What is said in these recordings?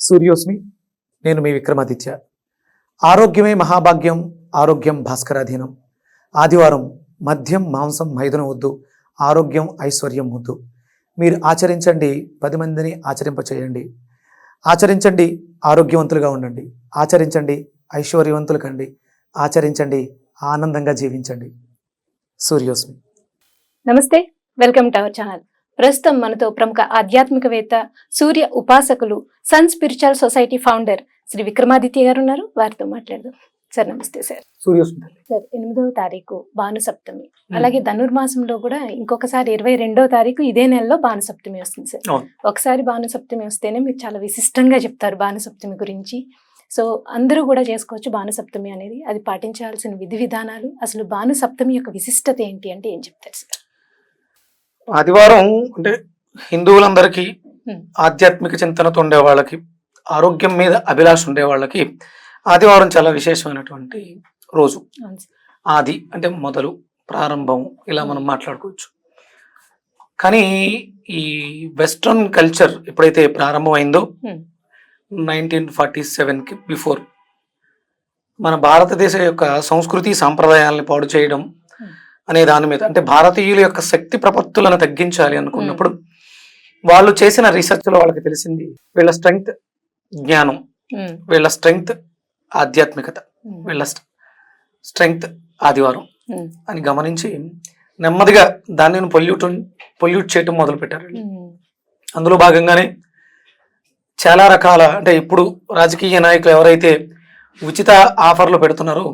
సూర్యోస్మి. నేను మీ విక్రమాదిత్య. ఆరోగ్యమే మహాభాగ్యం, ఆరోగ్యం భాస్కరాధీనం. ఆదివారం మద్యం మాంసం మైదనం వద్దు, ఆరోగ్యం ఐశ్వర్యం వద్దు. మీరు ఆచరించండి, 10 మందిని ఆచరింపచేయండి. ఆచరించండి, ఆరోగ్యవంతులుగా ఉండండి. ఆచరించండి, ఐశ్వర్యవంతులు కండి. ఆచరించండి, ఆనందంగా జీవించండి. సూర్యోస్మి. నమస్తే, వెల్కమ్ టు అవర్ ఛానల్. ప్రస్తుతం మనతో ప్రముఖ ఆధ్యాత్మికవేత్త, సూర్య ఉపాసకులు, sun spiritual society founder Shri Vikramaditya గారు ఉన్నారు. వారితో మాట్లాడదాం. సార్ నమస్తే. సార్ సూర్యోస్మి. సార్ 8వ తారీఖు భానుసప్తమి, అలాగే ధనుర్మాసంలో కూడా ఇంకొకసారి 22వ తారీఖు ఇదే నెలలో భానుసప్తమి వస్తుంది. సార్ ఒకసారి భానుసప్తమి వస్తేనే మీరు చాలా విశిష్టంగా చెప్తారు భానుసప్తమి గురించి. సో అందరూ కూడా చేసుకోవచ్చు భానుసప్తమి అనేది. అది పాటించాల్సిన విధి విధానాలు, అసలు భానుసప్తమి యొక్క విశిష్టత ఏంటి అంటే ఏం చెప్తారు సార్? ఆదివారం అంటే హిందువులందరికీ ఆధ్యాత్మిక చింతనతో ఉండే వాళ్ళకి, ఆరోగ్యం మీద అభిలాష ఉండే వాళ్ళకి ఆదివారం చాలా విశేషమైనటువంటి రోజు. ఆది అంటే మొదలు, ప్రారంభం, ఇలా మనం మాట్లాడుకోవచ్చు. కానీ ఈ వెస్ట్రన్ కల్చర్ ఎప్పుడైతే ప్రారంభమైందో 1947కి బిఫోర్, మన భారతదేశం యొక్క సంస్కృతి సాంప్రదాయాలను పాడు చేయడం అనే దాని మీద, అంటే భారతీయుల యొక్క శక్తి ప్రపత్తులను తగ్గించాలి అనుకున్నప్పుడు వాళ్ళు చేసిన రీసెర్చ్లో వాళ్ళకి తెలిసింది వీళ్ళ స్ట్రెంగ్త్ జ్ఞానం, వీళ్ళ స్ట్రెంగ్త్ ఆధ్యాత్మికత, వీళ్ళ స్ట్రెంగ్త్ ఆదివారం అని గమనించి నెమ్మదిగా దానిని పొల్యూట్ చేయటం మొదలు పెట్టారు. అందులో భాగంగానే చాలా రకాల, అంటే ఇప్పుడు రాజకీయ నాయకులు ఎవరైతే ఉచిత ఆఫర్లు పెడుతున్నారో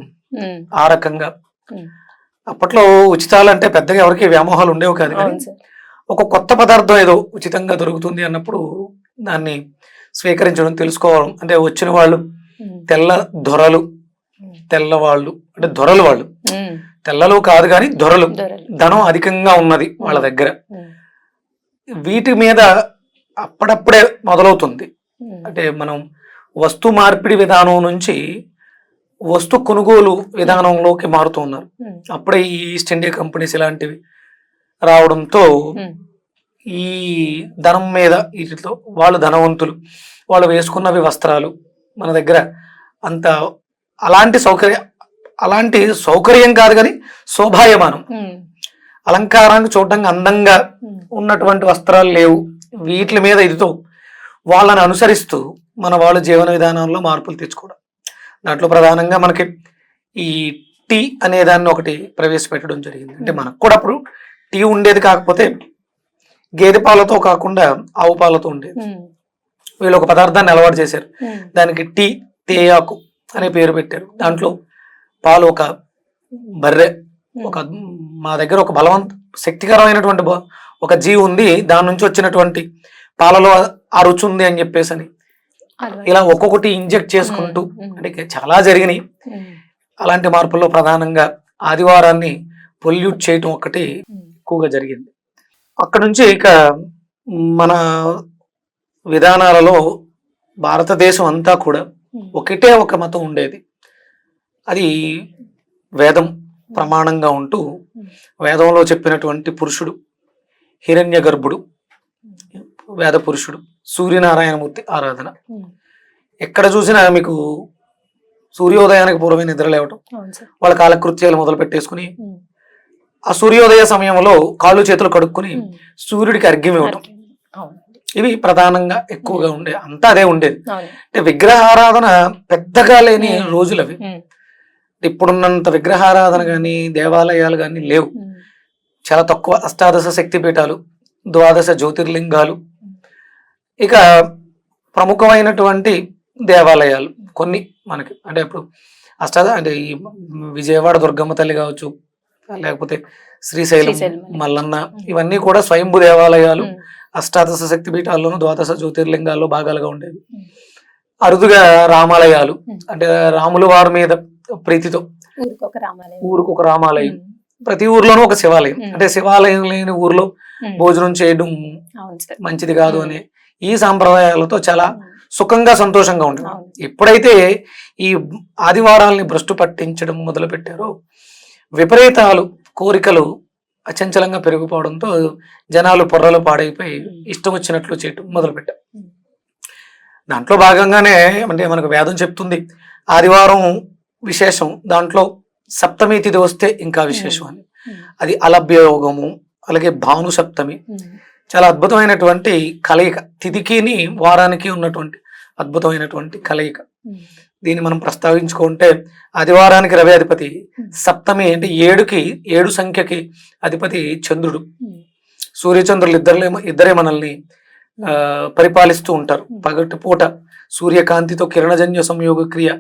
ఆ రకంగా, అప్పట్లో ఉచితాలు అంటే పెద్దగా ఎవరికి వ్యామోహాలు ఉండేవి కాదు. కానీ ఒక కొత్త పదార్థం ఏదో ఉచితంగా దొరుకుతుంది అన్నప్పుడు దాన్ని స్వీకరించడం, తెలుసుకోవడం. అంటే వచ్చిన వాళ్ళు తెల్ల దొరలు, తెల్లవాళ్ళు, అంటే దొరలు, వాళ్ళు తెల్లలు కాదు కానీ దొరలు, ధనం అధికంగా ఉన్నది వాళ్ళ దగ్గర. వీటి మీద అప్పుడప్పుడే మొదలవుతుంది. అంటే మనం వస్తు మార్పిడి విధానం నుంచి వస్తు కొనుగోలు విధానంలోకి మారుతూ ఉన్నారు. అప్పుడే ఈ ఈస్ట్ ఇండియా కంపెనీస్ ఇలాంటివి రావడంతో ఈ ధనం మీద, వీటితో వాళ్ళు ధనవంతులు, వాళ్ళు వేసుకున్నవి వస్త్రాలు మన దగ్గర అంత అలాంటి సౌకర్యం కాదు కానీ శోభాయమానం, అలంకారానికి చూడడానికి అందంగా ఉన్నటువంటి వస్త్రాలు లేవు. వీటి మీద ఇదితో వాళ్ళని అనుసరిస్తూ మన వాళ్ళ జీవన విధానంలో మార్పులు తెచ్చుకోవడం. దాంట్లో ప్రధానంగా మనకి ఈ టీ అనే దాన్ని ఒకటి ప్రవేశపెట్టడం జరిగింది. అంటే మనకు కూడా అప్పుడు టీ ఉండేది, కాకపోతే గేదె పాలతో కాకుండా ఆవు పాలతో ఉండేది. వీళ్ళు ఒక పదార్థాన్ని అలవాటు చేశారు, దానికి టీ తేయాకు అనే పేరు పెట్టారు. దాంట్లో పాలు, ఒక బర్రె, మా దగ్గర ఒక శక్తికరమైనటువంటి ఒక జీవి ఉంది, దాని నుంచి వచ్చినటువంటి పాలలో ఆ రుచి ఉంది అని చెప్పేసి అని ఇలా ఒక్కొక్కటి ఇంజెక్ట్ చేసుకుంటూ, అంటే చాలా జరిగినాయి. అలాంటి మార్పుల్లో ప్రధానంగా ఆదివారాన్ని పొల్యూట్ చేయటం ఒకటి ఎక్కువగా జరిగింది. అక్కడ నుంచి ఇక మన విధానాలలో భారతదేశం అంతా కూడా ఒకటే ఒక మతం ఉండేది. అది వేదం ప్రమాణంగా ఉంటూ, వేదంలో చెప్పినటువంటి పురుషుడు హిరణ్య గర్భుడు, వేద పురుషుడు, సూర్యనారాయణమూర్తి ఆరాధన. ఎక్కడ చూసినా మీకు సూర్యోదయానికి పూర్వమే నిద్ర లేవటం, వాళ్ళ కాలకృత్యాలు మొదలు పెట్టేసుకుని ఆ సూర్యోదయ సమయంలో కాళ్ళు చేతులు కడుక్కుని సూర్యుడికి అర్ఘ్యం ఇవ్వటం, ఇవి ప్రధానంగా ఎక్కువగా ఉండే, అంతా అదే ఉండేది. అంటే విగ్రహారాధన పెద్దగా లేని రోజులు అవి. ఇప్పుడున్నంత విగ్రహారాధన కానీ దేవాలయాలు కానీ లేవు, చాలా తక్కువ. అష్టాదశ శక్తి పీఠాలు, 12 జ్యోతిర్లింగాలు, ఇక ప్రముఖమైనటువంటి దేవాలయాలు కొన్ని మనకి. అంటే ఇప్పుడు అంటే ఈ విజయవాడ దుర్గమ్మ తల్లి కావచ్చు, లేకపోతే శ్రీశైలం మల్లన్న, ఇవన్నీ కూడా స్వయంభూ దేవాలయాలు. అష్టాదశ శక్తి పీఠాల్లోనూ 12 జ్యోతిర్లింగాల్లో భాగాలుగా ఉండేవి. అరుదుగా రామాలయాలు, అంటే రాముల వారి మీద ప్రీతితో ఊరికొక రామాలయం, ప్రతి ఊర్లోనూ ఒక శివాలయం. అంటే శివాలయం లేని ఊర్లో భోజనం చేయడం మంచిది కాదు అనే ఈ సాంప్రదాయాలతో చాలా సుఖంగా, సంతోషంగా ఉంటుంది. ఎప్పుడైతే ఈ ఆదివారాల్ని భ్రష్టు పట్టించడం మొదలు పెట్టారో విపరీతాలు, కోరికలు అచంచలంగా పెరిగిపోవడంతో జనాలు పొర్రలు పాడైపోయి ఇష్టం వచ్చినట్లు చేయటం మొదలుపెట్టారు. దాంట్లో భాగంగానే అంటే మనకు వేదం చెప్తుంది ఆదివారం విశేషం, దాంట్లో సప్తమి తిథి వస్తే ఇంకా విశేషం అని. అది అలభ్య యోగము, అలాగే భాను సప్తమి, చాలా అద్భుతమైనటువంటి కలయిక, తిథికిని వారానికి ఉన్నటువంటి అద్భుతమైనటువంటి కలయిక. దీన్ని మనం ప్రస్తావించుకుంటే ఆదివారానికి రవి అధిపతి, సప్తమి అంటే 7 సంఖ్యకి అధిపతి చంద్రుడు. సూర్యచంద్రులు ఇద్దరే మనల్ని పరిపాలిస్తూ ఉంటారు. పగటి పూట సూర్యకాంతితో కిరణజన్య సంయోగ క్రియ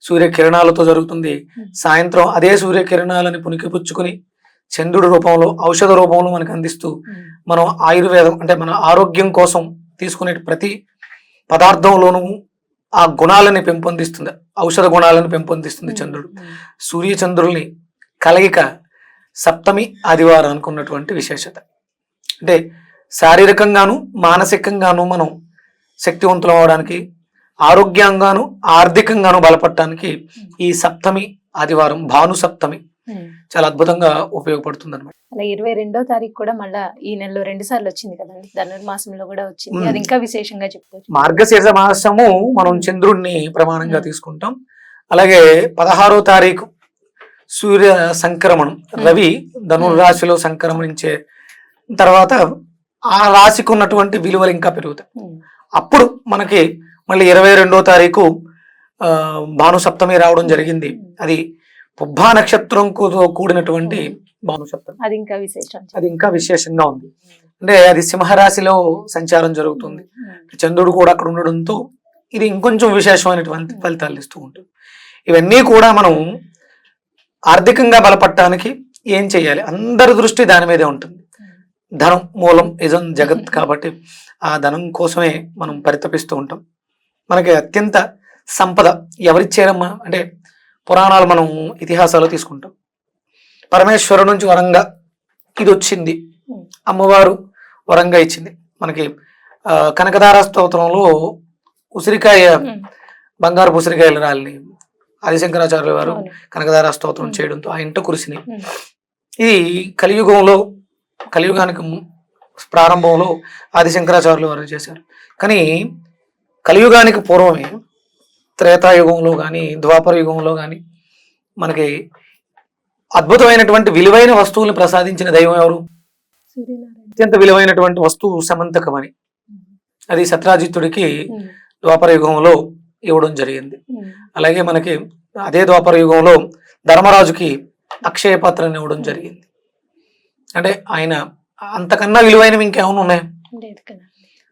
సూర్య కిరణాలతో జరుగుతుంది. సాయంత్రం అదే సూర్య కిరణాలని పుణికిపుచ్చుకుని చంద్రుడి రూపంలో ఔషధ రూపంలో మనకు అందిస్తూ మనం ఆయుర్వేదం అంటే మన ఆరోగ్యం కోసం తీసుకునే ప్రతి పదార్థంలోనూ ఆ గుణాలని పెంపొందిస్తుంది, ఔషధ గుణాలను పెంపొందిస్తుంది చంద్రుడు. సూర్యచంద్రుల్ని కలయిక సప్తమి ఆదివారానికి ఉన్నటువంటి విశేషత. అంటే శారీరకంగాను మానసికంగాను మనం శక్తివంతులం అవడానికి, ఆరోగ్యంగాను ఆర్థికంగాను బలపడటానికి ఈ సప్తమి ఆదివారం భాను సప్తమి చాలా అద్భుతంగా ఉపయోగపడుతుంది అనమాట. అలా 22వ తారీఖు కూడా మళ్ళా ఈ నెలలో 2 సార్లు వచ్చింది కదండి, ధనుర్మాసంలో కూడా వచ్చింది, అది ఇంకా విశేషంగా చెప్పుకోవచ్చు. మార్గశీర్ష మాసము మనం చంద్రుడిని ప్రమాణంగా తీసుకుంటాం. అలాగే 16వ తారీఖు సూర్య సంక్రమణం, రవి ధనుర్రాశిలో సంక్రమణించే తర్వాత ఆ రాశికి ఉన్నటువంటి విలువలు ఇంకా పెరుగుతాయి. అప్పుడు మనకి మళ్ళీ 22వ తారీఖు భాను సప్తమి రావడం జరిగింది. అది పుబ్బా నక్షత్రంతో కూడినటువంటి భాను సప్తమి, అది ఇంకా విశేషంగా ఉంది. అంటే అది సింహరాశిలో సంచారం జరుగుతుంది, చంద్రుడు కూడా అక్కడ ఉండడంతో ఇది ఇంకొంచెం విశేషమైనటువంటి ఫలితాలు ఇస్తూ ఉంటుంది. ఇవన్నీ కూడా మనం ఆర్థికంగా బలపడటానికి ఏం చేయాలి, అందరి దృష్టి దాని మీదే ఉంటుంది. ధనం మూలం ఇజం జగత్ కాబట్టి ఆ ధనం కోసమే మనం పరితపిస్తూ ఉంటాం. మనకి అత్యంత సంపద ఎవరిచ్చారమ్మా అంటే పురాణాలు మనం ఇతిహాసాలు తీసుకుంటాం. పరమేశ్వరుడు నుంచి వరంగా ఇది వచ్చింది, అమ్మవారు వరంగా ఇచ్చింది మనకి. కనకదార స్తోత్రంలో ఉసిరికాయ, బంగారు ఉసిరికాయలు రాలిని ఆదిశంకరాచార్యుల వారు కనకదార స్తోత్రం చేయడంతో ఆ ఇంట కురిసినాయి. ఇది కలియుగానికి ప్రారంభంలో ఆదిశంకరాచార్యుల వారు చేశారు. కానీ కలియుగానికి పూర్వమే త్రేతాయుగంలో కానీ ద్వాపర యుగంలో కానీ మనకి అద్భుతమైనటువంటి విలువైన వస్తువులను ప్రసాదించిన దైవం ఎవరు? అత్యంత విలువైనటువంటి వస్తువు సమంతకమని, అది సత్రాజిత్తుడికి ద్వాపర యుగంలో ఇవ్వడం జరిగింది. అలాగే మనకి అదే ద్వాపర యుగంలో ధర్మరాజుకి అక్షయ పాత్రని ఇవ్వడం జరిగింది. అంటే ఆయన అంతకన్నా విలువైనవి ఇంకేమైనా ఉన్నాయి?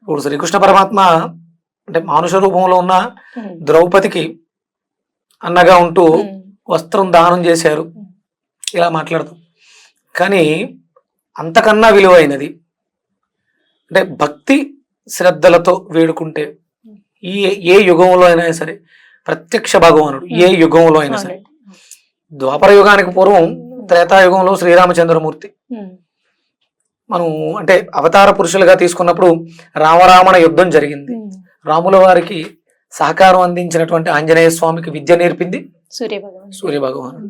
ఇప్పుడు శ్రీకృష్ణ పరమాత్మ అంటే మానుష రూపంలో ఉన్న ద్రౌపదికి అన్నగా ఉంటూ వస్త్రం దానం చేశారు, ఇలా మాట్లాడతాం. కానీ అంతకన్నా విలువైనది అంటే భక్తి శ్రద్ధలతో వేడుకుంటే ఏ యుగంలో అయినా సరే ప్రత్యక్ష భగవానుడు, ఏ యుగంలో అయినా సరే. ద్వాపర యుగానికి పూర్వం త్రేతాయుగంలో శ్రీరామచంద్రమూర్తి మనం అంటే అవతార పురుషులుగా తీసుకున్నప్పుడు రామరావణ యుద్ధం జరిగింది. రాముల వారికి సహకారం అందించినటువంటి ఆంజనేయ స్వామికి విద్య నేర్పింది సూర్య భగవానుడు.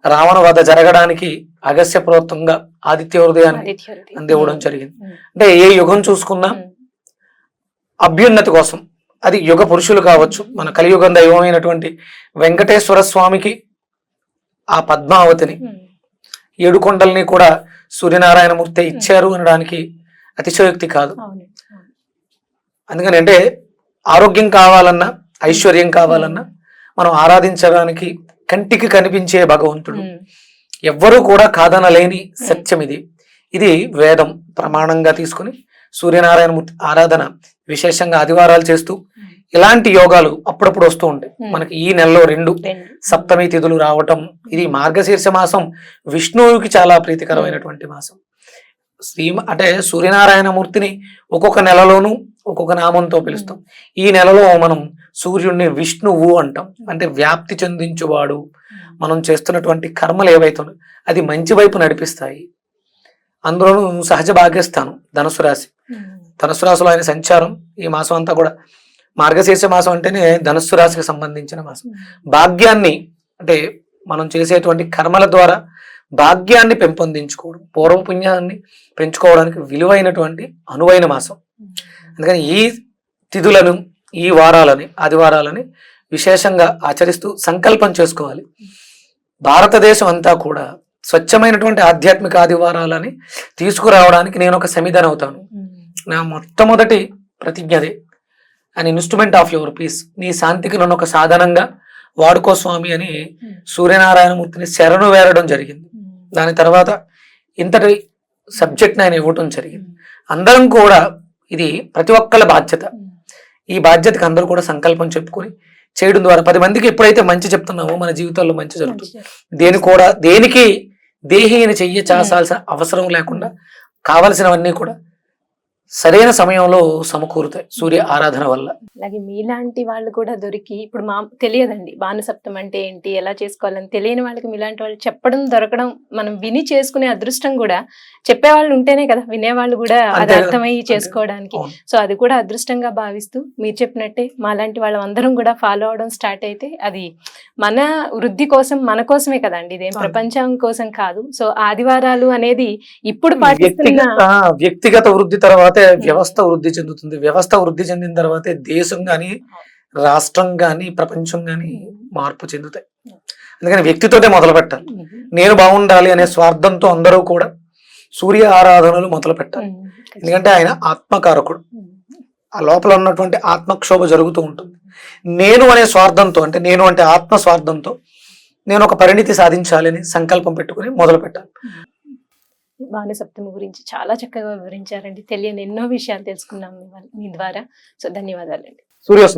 రావణ వధ జరగడానికి అగస్య ప్రోత్తంగా ఆదిత్య హృదయాన్ని అందివ్వడం జరిగింది. అంటే ఏ యుగం చూసుకున్నా అభ్యున్నతి కోసం, అది యుగ పురుషులు కావచ్చు. మన కలియుగం దైవమైనటువంటి వెంకటేశ్వర స్వామికి ఆ పద్మావతిని 7 కొండల్ని కూడా సూర్యనారాయణమూర్తి ఇచ్చారు అనడానికి అతిశయోక్తి కాదు. అందుకని అంటే ఆరోగ్యం కావాలన్నా ఐశ్వర్యం కావాలన్నా మనం ఆరాధించడానికి కంటికి కనిపించే భగవంతుడు ఎవ్వరూ కూడా కాదనలేని సత్యం. ఇది వేదం ప్రమాణంగా తీసుకుని సూర్యనారాయణమూర్తి ఆరాధన విశేషంగా ఆదివారాలు చేస్తూ ఇలాంటి యోగాలు అప్పుడప్పుడు వస్తూ ఉంటాయి. మనకి ఈ నెలలో 2 సప్తమి తిథులు రావటం, ఇది మార్గశీర్ష మాసం విష్ణువుకి చాలా ప్రీతికరమైనటువంటి మాసం. అంటే సూర్యనారాయణమూర్తిని ఒక్కొక్క నెలలోనూ ఒక్కొక్క నామంతో పిలుస్తాం. ఈ నెలలో మనం సూర్యుడిని విష్ణువు అంటాం, అంటే వ్యాప్తి చెందించువాడు. మనం చేస్తున్నటువంటి కర్మలు ఏవైతున్నాయో అది మంచి వైపు నడిపిస్తాయి. అందులోనూ సహజ భాగ్యస్థానం ధనుసు రాశి, ధనుసు రాశిలో ఆయన సంచారం ఈ మాసం అంతా కూడా. మార్గశీర్ష మాసం అంటేనే ధనుస్సు రాశికి సంబంధించిన మాసం. భాగ్యాన్ని అంటే మనం చేసేటువంటి కర్మల ద్వారా భాగ్యాన్ని పెంపొందించుకోవడం, పూర్వపుణ్యాన్ని పెంచుకోవడానికి విలువైనటువంటి అనువైన మాసం. అందుకని ఈ తిథులను ఈ వారాలని ఆదివారాలని విశేషంగా ఆచరిస్తూ సంకల్పం చేసుకోవాలి. భారతదేశం అంతా కూడా స్వచ్ఛమైనటువంటి ఆధ్యాత్మిక ఆదివారాలని తీసుకురావడానికి నేను ఒక సమిధన అవుతాను. నా మొట్టమొదటి ప్రతిజ్ఞ అదే. An instrument of your peace, నీ శాంతికి నన్ను ఒక సాధనంగా వాడుకో స్వామి అని సూర్యనారాయణమూర్తిని శరణు వేరడం జరిగింది. దాని తర్వాత ఇంతటి సబ్జెక్ట్ ఆయన ఇవ్వటం జరిగింది. అందరం కూడా ఇది ప్రతి ఒక్కళ్ళ బాధ్యత. ఈ బాధ్యతకి అందరూ కూడా సంకల్పం చెప్పుకొని చేయడం ద్వారా 10 మందికి ఎప్పుడైతే మంచి చెప్తున్నామో మన జీవితాల్లో మంచి జరుగుతుంది. దేనికి దేహిని చెయ్యి చాసాల్సిన అవసరం లేకుండా కావలసినవన్నీ కూడా సరైన సమయంలో సమకూరుతాయి సూర్య ఆరాధన వల్ల. అలాగే మీలాంటి వాళ్ళు కూడా దొరికి, ఇప్పుడు తెలియదండి భానుసప్తం అంటే ఏంటి, ఎలా చేసుకోవాలని తెలియని వాళ్ళకి మీలాంటి వాళ్ళు చెప్పడం దొరకడం, మనం విని చేసుకునే అదృష్టం కూడా చెప్పేవాళ్ళు ఉంటేనే కదా వినేవాళ్ళు కూడా అది అర్థమయ్యి చేసుకోవడానికి. సో అది కూడా అదృష్టంగా భావిస్తూ మీరు చెప్పినట్టే మాలాంటి వాళ్ళందరం కూడా ఫాలో అవడం స్టార్ట్ అయితే అది మన వృద్ధి కోసం, మన కోసమే కదండి, ఇదేం ప్రపంచం కోసం కాదు. సో ఆదివారాలు అనేది ఇప్పుడు పాటిస్తున్న వ్యక్తిగత వృద్ధి తర్వాత వ్యవస్థ వృద్ధి చెందుతుంది. వ్యవస్థ వృద్ధి చెందిన తర్వాతే దేశం గాని, రాష్ట్రం గాని, ప్రపంచం గాని మార్పు చెందుతాయి. అందుకని వ్యక్తితోటే మొదలు పెట్టాలి. నేను బాగుండాలి అనే స్వార్థంతో అందరూ కూడా సూర్య ఆరాధనలు మొదలు పెట్టాలి. ఎందుకంటే ఆయన ఆత్మకారకుడు. ఆ లోపల ఉన్నటువంటి ఆత్మక్షోభ జరుగుతూ ఉంటుంది. నేను అనే స్వార్థంతో, అంటే నేను అంటే ఆత్మ స్వార్థంతో నేను ఒక పరిణితి సాధించాలని సంకల్పం పెట్టుకుని మొదలు పెట్టాలి. భానుసప్తమి గురించి చాలా చక్కగా వివరించారండి. తెలియని ఎన్నో విషయాలు తెలుసుకున్నాం మీ ద్వారా. సో ధన్యవాదాలండి. సూర్యోస్మి.